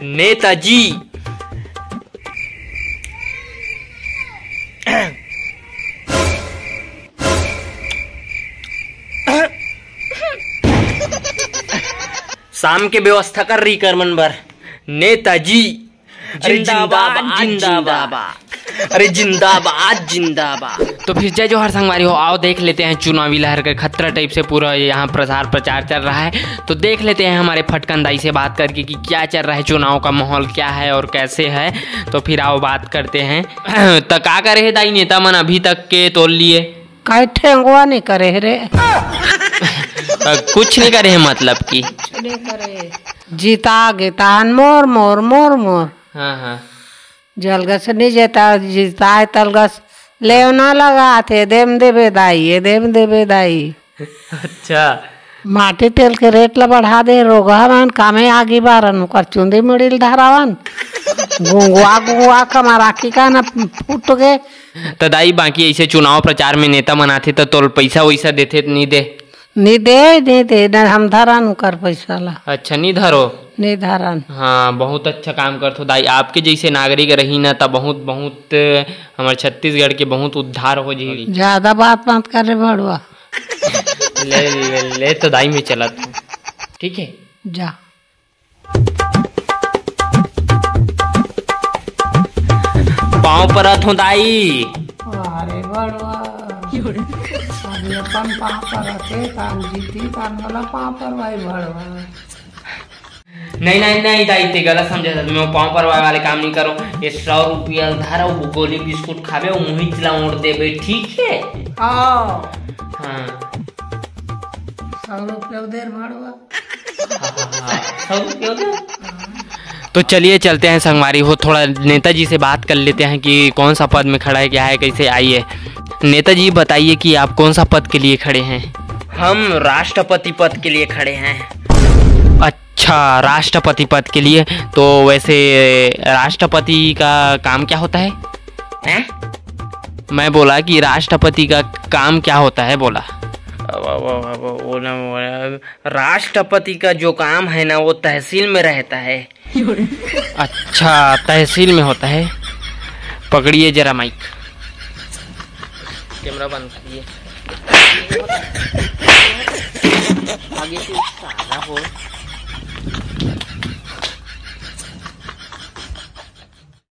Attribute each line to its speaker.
Speaker 1: नेताजी। शाम के व्यवस्था कर रही कर मन बर। नेताजी जिंदाबाद जिंदाबाद। अरे जिंदाबाद जिंदाबाद। तो फिर जय जोहर संगवारी हो, आओ देख लेते हैं चुनावी लहर का खतरा टाइप से पूरा यहाँ प्रसार प्रचार चल रहा है। तो देख लेते हैं हमारे फटकन दाई से बात करके कि क्या चल रहा है, चुनाव का माहौल क्या है और कैसे है। तो फिर आओ बात करते हैं। तो क्या करे दाई नेता मन अभी तक के तोल लिए?
Speaker 2: ठेंगुआ नहीं करे रे।
Speaker 1: कुछ नहीं करे है मतलब की
Speaker 2: नहीं करे। जीता गेतान मोर मोर मोर मोर।
Speaker 1: हाँ हाँ।
Speaker 2: जलगस नहीं जीता है तलगस ले ना लगा थे देम देवे दाई ये देम देवे दाई।
Speaker 1: अच्छा।
Speaker 2: माटी तेल के रेट ला बढ़ा दे रोगहवन कामे आगे बारन कर चुंदी मिडिल धारावन गुंगुआ गुंगुआ कमाराकी का ना फूट गए।
Speaker 1: तो दाई बाकी ऐसे चुनाव प्रचार में नेता मनाते तो तोल पैसा वैसा देते नहीं दे?
Speaker 2: नहीं दे न हम धरन कर पैसा ला।
Speaker 1: अच्छा नहीं धरो?
Speaker 2: नहीं धरन।
Speaker 1: हाँ बहुत अच्छा काम करते हो दाई। आपके जैसे नागरिक रही ना तब बहुत बहुत हमारे छत्तीसगढ़ के बहुत उद्धार हो जाएगी।
Speaker 2: ज्यादा बात मत करे बड़ुआ।
Speaker 1: ले तो दाई में चला तू। ठीक है
Speaker 2: जा।
Speaker 1: पाँव पर हूँ दाई।
Speaker 2: अरे बड़ुआ अभी अपन पाँव पर रखे काम जीती काम वाला पाँव पर भाई बड़ुआ।
Speaker 1: नहीं नहीं नहीं दाई ते गलत समझे था। मैं पाँव पर वाले काम नहीं करूँ। ये 100 रुपया उधार वो गोली बिस्कुट खावे वो मुँह चला मोड़ देवे। ठीक है
Speaker 2: हाँ
Speaker 1: 100
Speaker 2: रुपया उधर बड़ुआ।
Speaker 1: 100 रुपया उधर। तो चलिए चलते हैं संगवारी हो, थोड़ा नेताजी से बात कर लेते हैं कि कौन सा पद में खड़ा है, क्या है, कैसे। आइए नेताजी बताइए कि आप कौन सा पद के लिए खड़े हैं? हम राष्ट्रपति पद के लिए खड़े हैं। अच्छा राष्ट्रपति पद के लिए। तो वैसे राष्ट्रपति का काम क्या होता है? मैं बोला कि राष्ट्रपति का काम क्या होता है बोला। राष्ट्रपति का जो काम है ना वो तहसील में रहता है। अच्छा तहसील में होता है। पकड़िए जरा माइक, कैमरा बंद करिए। आगे से सारा हो।